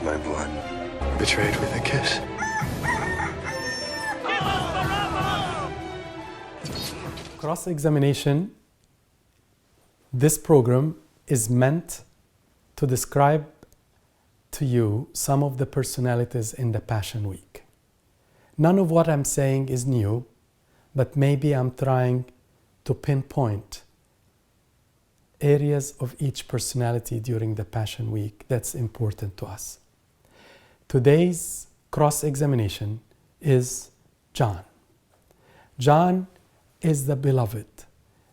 My blood, betrayed with a kiss. Cross-examination, this program is meant to describe to you some of the personalities in the Passion Week. None of what I'm saying is new, but maybe I'm trying to pinpoint areas of each personality during the Passion Week that's important to us. Today's cross-examination is John. John is the beloved,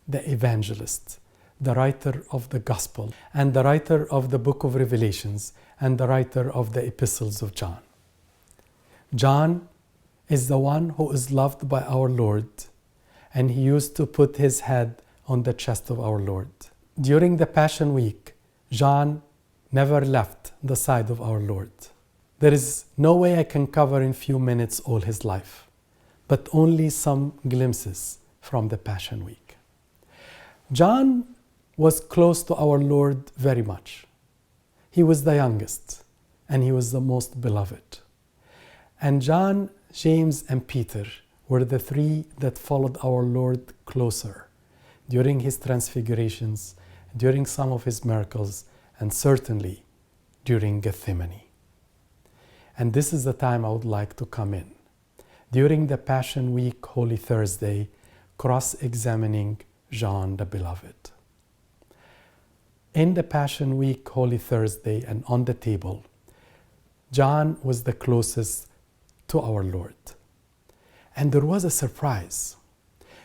the evangelist, the writer of the gospel, and the writer of the book of Revelations, and the writer of the epistles of John. John is the one who is loved by our Lord, and he used to put his head on the chest of our Lord. During the Passion Week, John never left the side of our Lord. There is no way I can cover in few minutes all his life, but only some glimpses from the Passion Week. John was close to our Lord very much. He was the youngest, and he was the most beloved. And John, James, and Peter were the three that followed our Lord closer during his transfigurations, during some of his miracles, and certainly during Gethsemane. And this is the time I would like to come in. During the Passion Week, Holy Thursday, cross-examining John the Beloved. In the Passion Week, Holy Thursday, and on the table, John was the closest to our Lord. And there was a surprise.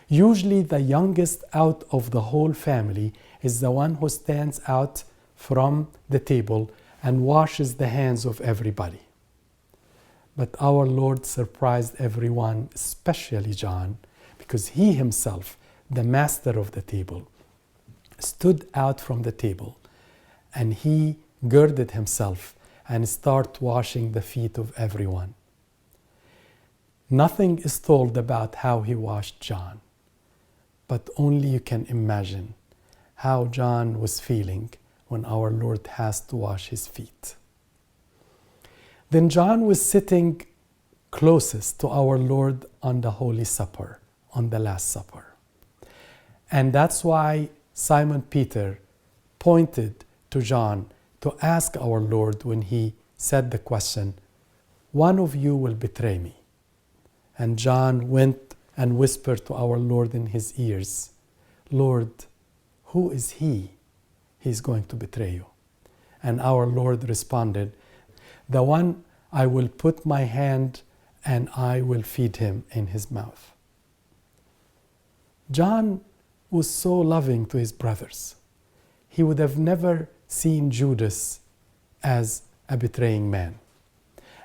Usually the youngest out of the whole family is the one who stands out from the table and washes the hands of everybody. But our Lord surprised everyone, especially John, because he himself, the master of the table, stood out from the table, and he girded himself and started washing the feet of everyone. Nothing is told about how he washed John, but only you can imagine how John was feeling when our Lord has to wash his feet. Then John was sitting closest to our Lord on the Holy Supper, on the Last Supper. And that's why Simon Peter pointed to John to ask our Lord when he said the question, "One of you will betray me." And John went and whispered to our Lord in his ears, "Lord, who is he? He's going to betray you." And our Lord responded, "The one I will put my hand and I will feed him in his mouth." John was so loving to his brothers. He would have never seen Judas as a betraying man.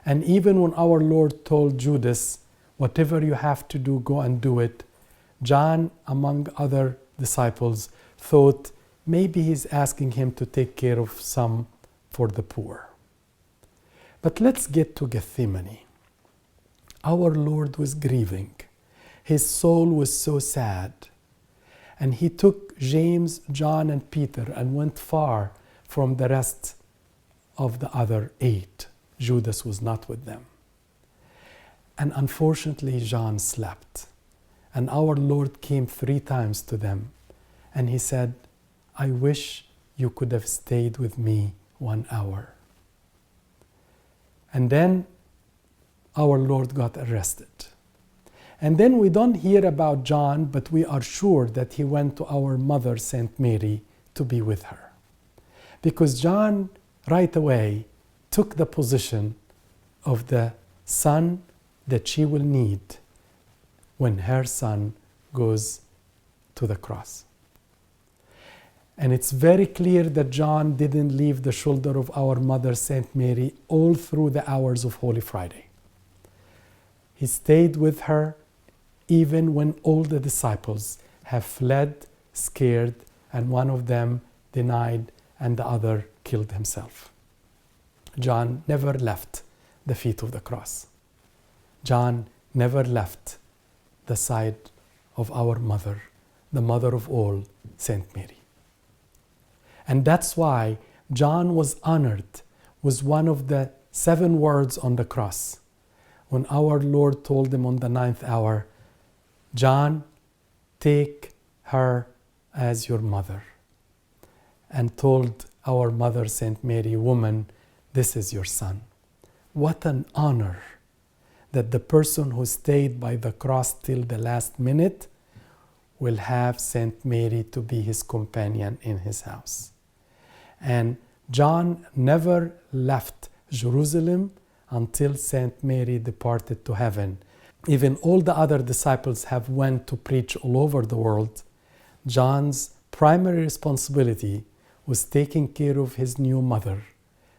And even when our Lord told Judas, "Whatever you have to do, go and do it," John, among other disciples, thought maybe he's asking him to take care of some for the poor. But let's get to Gethsemane. Our Lord was grieving. His soul was so sad. And he took James, John, and Peter and went far from the rest of the other 8. Judas was not with them. And unfortunately, John slept. And our Lord came 3 times to them. And he said, "I wish you could have stayed with me 1 hour." And then our Lord got arrested. And then we don't hear about John, but we are sure that he went to our mother, Saint Mary, to be with her. Because John, right away, took the position of the son that she will need when her son goes to the cross. And it's very clear that John didn't leave the shoulder of our mother, Saint Mary, all through the hours of Holy Friday. He stayed with her even when all the disciples have fled, scared, and one of them denied and the other killed himself. John never left the feet of the cross. John never left the side of our mother, the mother of all, Saint Mary. And that's why John was honored, was one of the 7 words on the cross. When our Lord told him on the 9th hour, John, take her as your mother, and told our mother, Saint Mary, woman, this is your son. What an honor that the person who stayed by the cross till the last minute will have Saint Mary to be his companion in his house. And John never left Jerusalem until Saint Mary departed to heaven. Even all the other disciples have went to preach all over the world. John's primary responsibility was taking care of his new mother,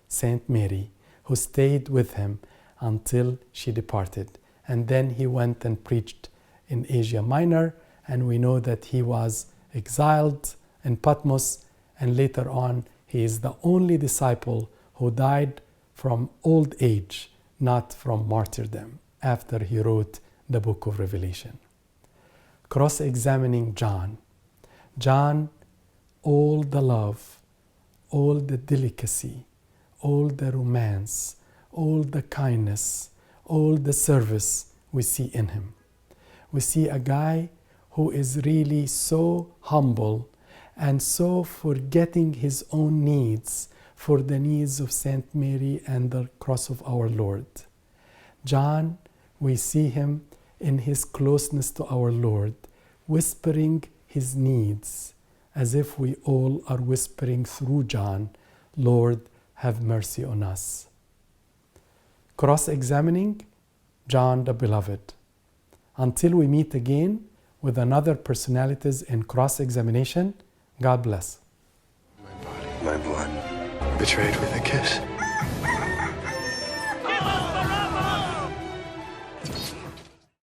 Saint Mary, who stayed with him until she departed. And then he went and preached in Asia Minor, and we know that he was exiled in Patmos, and later on he is the only disciple who died from old age, not from martyrdom, after he wrote the book of Revelation. Cross-examining John. John, all the love, all the delicacy, all the romance, all the kindness, all the service we see in him. We see a guy who is really so humble and so forgetting his own needs for the needs of Saint Mary and the cross of our Lord. John, we see him in his closeness to our Lord, whispering his needs, as if we all are whispering through John, Lord, have mercy on us. Cross-examining John the Beloved. Until we meet again with another personalities in cross-examination, God bless. My body, my blood, betrayed with a kiss.